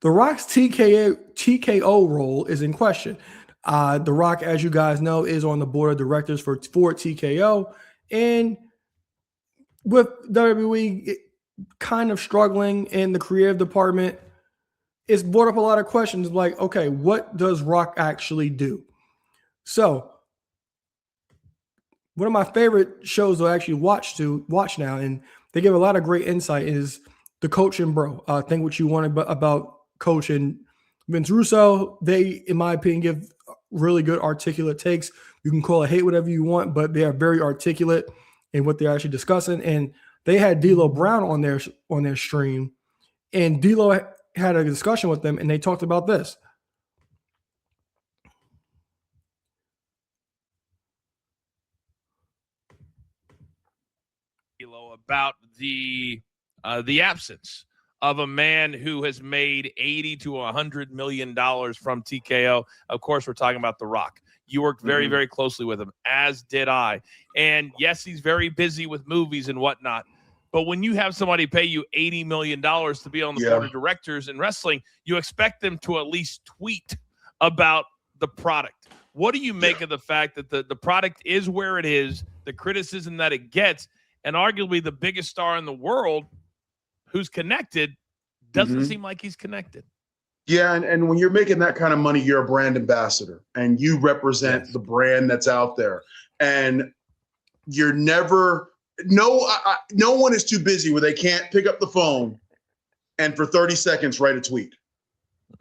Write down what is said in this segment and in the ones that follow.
The Rock's TKO role is in question. The Rock, as you guys know, is on the board of directors for TKO, and with WWE kind of struggling in the creative department, it's brought up a lot of questions like, okay, what does Rock actually do? So, one of my favorite shows to actually watch now, and they give a lot of great insight, is the Coach and Bro. Think what you want about Coach and Vince Russo. They, in my opinion, give really good articulate takes. You can call it hate whatever you want, but they are very articulate in what they're actually discussing. And they had D'Lo Brown on their stream, and D'Lo had a discussion with them, and they talked about this. About the absence of a man who has made $80 to $100 million from TKO. Of course, we're talking about The Rock. You worked very, very closely with him, as did I. And yes, he's very busy with movies and whatnot. But when you have somebody pay you $80 million to be on the board of directors in wrestling, you expect them to at least tweet about the product. What do you make of the fact that the product is where it is, the criticism that it gets, and arguably the biggest star in the world who's connected doesn't seem like he's connected? Yeah, and when you're making that kind of money, you're a brand ambassador, and you represent the brand that's out there. And you're never no one is too busy where they can't pick up the phone and for 30 seconds write a tweet.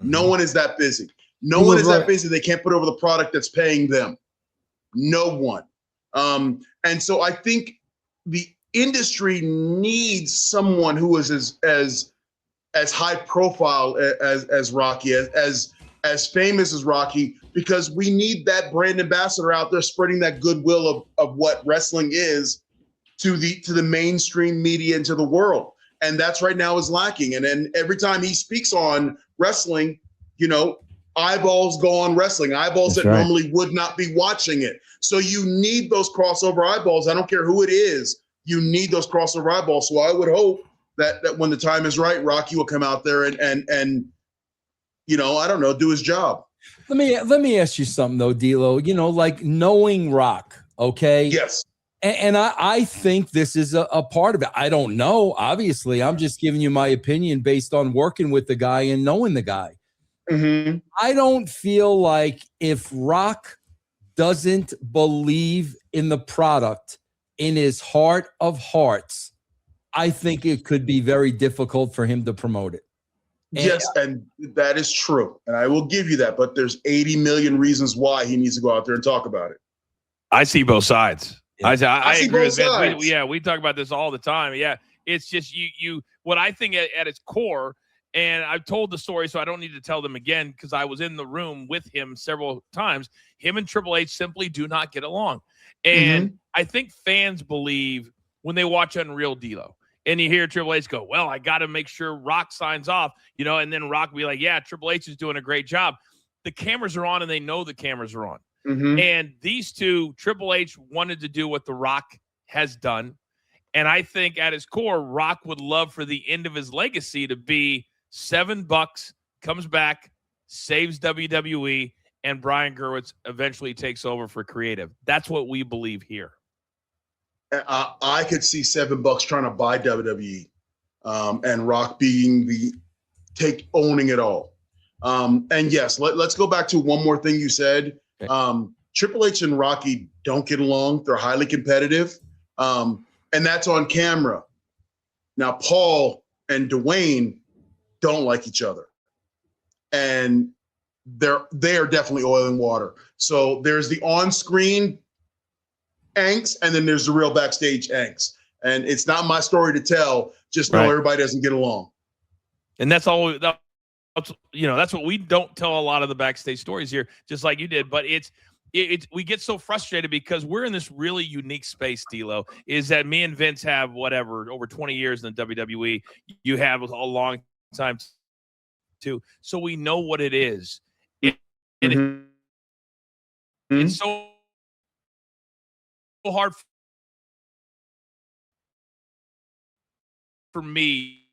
No one is that busy. No one is that busy they can't put over the product that's paying them. No one. And so I think the industry needs someone who is as high profile as Rocky, as famous as Rocky, because we need that brand ambassador out there spreading that goodwill of what wrestling is to the mainstream media and to the world. And that's right now is lacking. And then every time he speaks on wrestling, eyeballs go on wrestling, eyeballs that normally would not be watching it. So you need those crossover eyeballs. I don't care who it is. You need those crossover eyeballs. So I would hope that when the time is right, Rocky will come out there and I don't know, do his job. Let me ask you something though, D'Lo. Like knowing Rock, okay? Yes. And I think this is a part of it. I don't know. Obviously, I'm just giving you my opinion based on working with the guy and knowing the guy. I don't feel like if Rock doesn't believe in the product in his heart of hearts, I think it could be very difficult for him to promote it. Yes, and that is true. And I will give you that. But there's 80 million reasons why he needs to go out there and talk about it. I see both sides. Yeah. I agree with Vince. We talk about this all the time. Yeah, it's just you. What I think at its core, and I've told the story, so I don't need to tell them again because I was in the room with him several times. Him and Triple H simply do not get along. And I think fans believe when they watch Unreal D'Lo and you hear Triple H go, well, I got to make sure Rock signs off, and then Rock will be like, yeah, Triple H is doing a great job. The cameras are on and they know the cameras are on. And these two, Triple H wanted to do what The Rock has done. And I think at his core, Rock would love for the end of his legacy to be $7, comes back, saves WWE, and Brian Gewirtz eventually takes over for creative. That's what we believe here. I could see $7 trying to buy WWE, and Rock being owning it all. And yes, let's go back to one more thing you said. Triple H and Rocky don't get along. They're highly competitive, and that's on camera. Now, Paul and Dwayne don't like each other, and they are definitely oil and water. So there's the on-screen angst, and then there's the real backstage angst. And it's not my story to tell. Just know everybody doesn't get along. And that's all. That's what we don't tell a lot of the backstage stories here, just like you did. But we get so frustrated because we're in this really unique space, D'Lo, is that me and Vince have over 20 years in the WWE. You have a long time too. So we know what it is. It's so hard for me.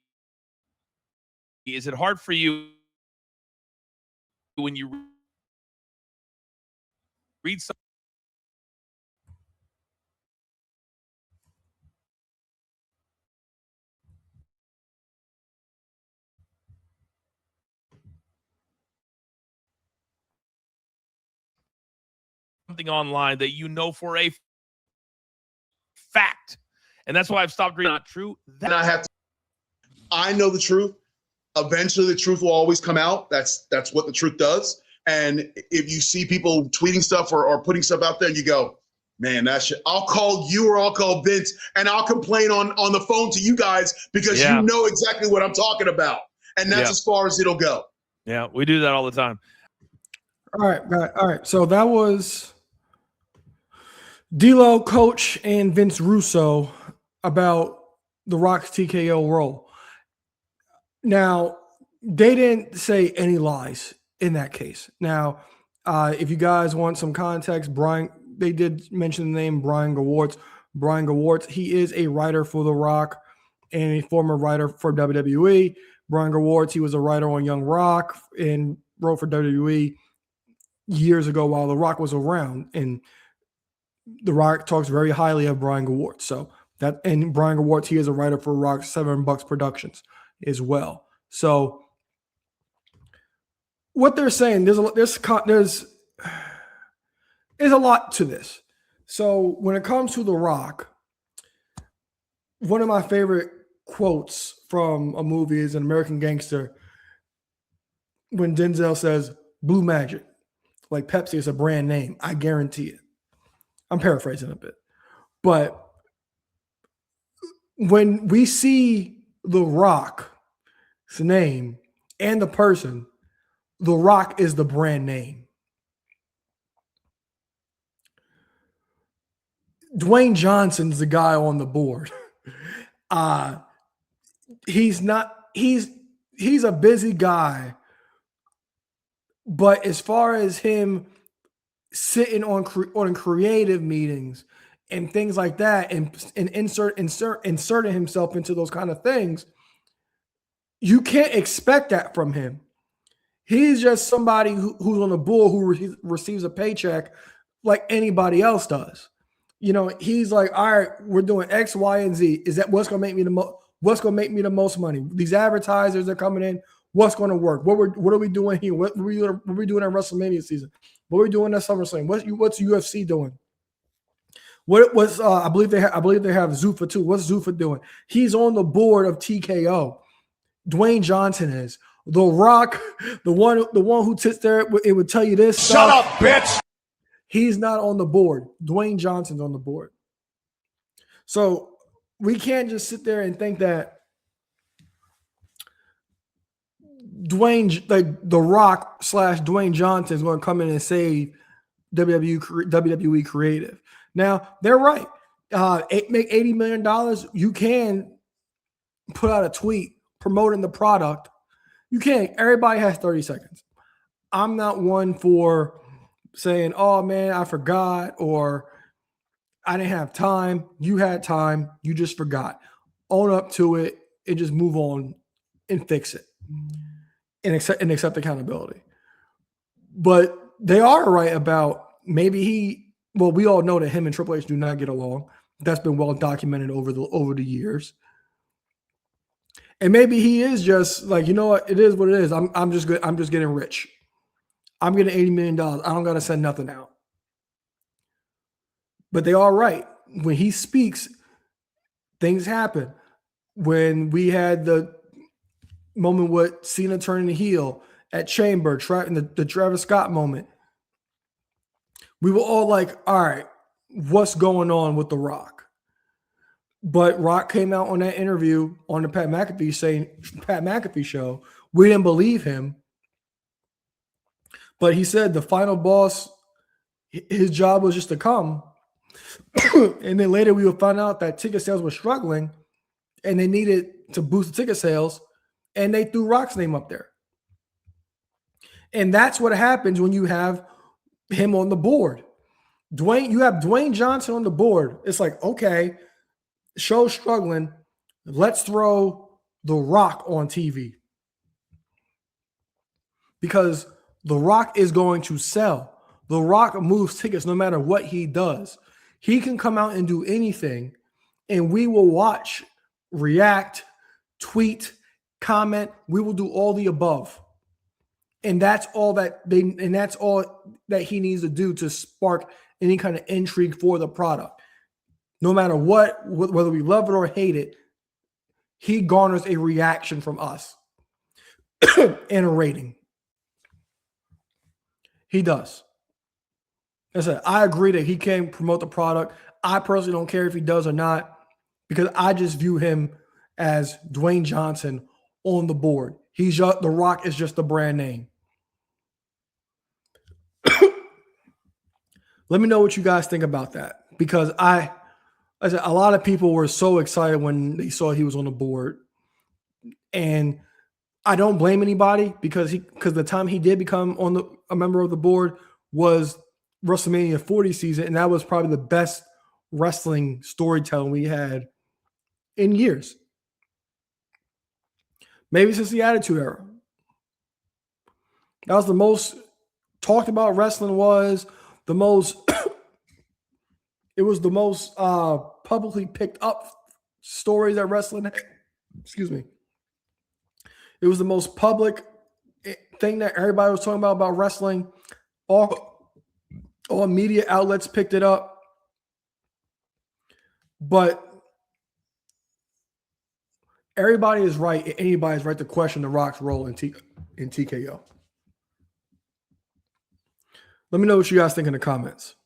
Is it hard for you when you read something online that you know for a fact, and that's why I've stopped reading not true. And I know the truth. Eventually the truth will always come out. That's what the truth does. And if you see people tweeting stuff or putting stuff out there and you go, man, that shit, I'll call you or I'll call Vince and I'll complain on the phone to you guys because you know exactly what I'm talking about. And that's as far as it'll go. Yeah, we do that all the time. All right. So that was D'Lo, Coach, and Vince Russo about The Rock's TKO role. Now, they didn't say any lies in that case. Now, if you guys want some context, they did mention the name Brian Gewirtz. Brian Gewirtz, he is a writer for The Rock and a former writer for WWE. Brian Gewirtz, he was a writer on Young Rock and wrote for WWE years ago while The Rock was around. And The Rock talks very highly of Brian Gewirtz. So and Brian Gewirtz, he is a writer for Rock's $7 Productions as well. So what they're saying, there's a lot to this. So when it comes to The Rock, one of my favorite quotes from a movie is an American Gangster when Denzel says, "Blue Magic, like Pepsi is a brand name. I guarantee it." I'm paraphrasing a bit. But when we see The Rock's name and the person, The Rock is the brand name. Dwayne Johnson's the guy on the board. He's a busy guy, but as far as him sitting on creative meetings and things like that, and inserting himself into those kind of things, you can't expect that from him. He's just somebody who's on the board who receives a paycheck like anybody else does. You know, he's like, all right, we're doing X, Y, and Z. Is that what's going to make me the most money? These advertisers are coming in. What's going to work? What are we doing here? What are we doing in WrestleMania season? What are we doing at SummerSlam? What's UFC doing? I believe they have Zuffa too. What's Zuffa doing? He's on the board of TKO. Dwayne Johnson is. The Rock, the one who sits there, it would tell you this. Shut up, bitch. He's not on the board. Dwayne Johnson's on the board. So we can't just sit there and think that The Rock / Dwayne Johnson is going to come in and save WWE creative. Now, they're right. Make $80 million. You can put out a tweet promoting the product. You can't. Everybody has 30 seconds. I'm not one for saying, oh, man, I forgot, or I didn't have time. You had time. You just forgot. Own up to it and just move on and fix it and accept accountability. But they are right about maybe we all know that him and Triple H do not get along. That's been well documented over the years. And maybe he is just like, you know what? It is what it is. I'm just good. I'm just getting rich. I'm getting $80 million. I don't got to send nothing out. But they are right. When he speaks, things happen. When we had the moment with Cena turning the heel at Chamber, the Travis Scott moment, we were all like, all right, what's going on with The Rock? But Rock came out on that interview on the Pat McAfee show. We didn't believe him. But he said the final boss, his job was just to come. And then later we would find out that ticket sales were struggling and they needed to boost the ticket sales. And they threw Rock's name up there. And that's what happens when you have him on the board. You have Dwayne Johnson on the board. It's like, okay, show's struggling. Let's throw The Rock on TV. Because The Rock is going to sell. The Rock moves tickets no matter what he does. He can come out and do anything, and we will watch, react, tweet, comment. We will do all the above. And that's all that he needs to do to spark any kind of intrigue for the product. No matter what, whether we love it or hate it, he garners a reaction from us and a rating. He does. As I said, I agree that he can promote the product. I personally don't care if he does or not, because I just view him as Dwayne Johnson on the board. The Rock is just a brand name. Let me know what you guys think about that, because I said a lot of people were so excited when they saw he was on the board, and I don't blame anybody because the time he did become a member of the board was WrestleMania 40 season, and that was probably the best wrestling storytelling we had in years. Maybe since the Attitude Era. That was the most talked about wrestling, was the most it was the most publicly picked up stories that wrestling had. Excuse me. It was the most public thing that everybody was talking about wrestling. All media outlets picked it up. But everybody is right. Anybody's right to question The Rock's role in TKO. Let me know what you guys think in the comments.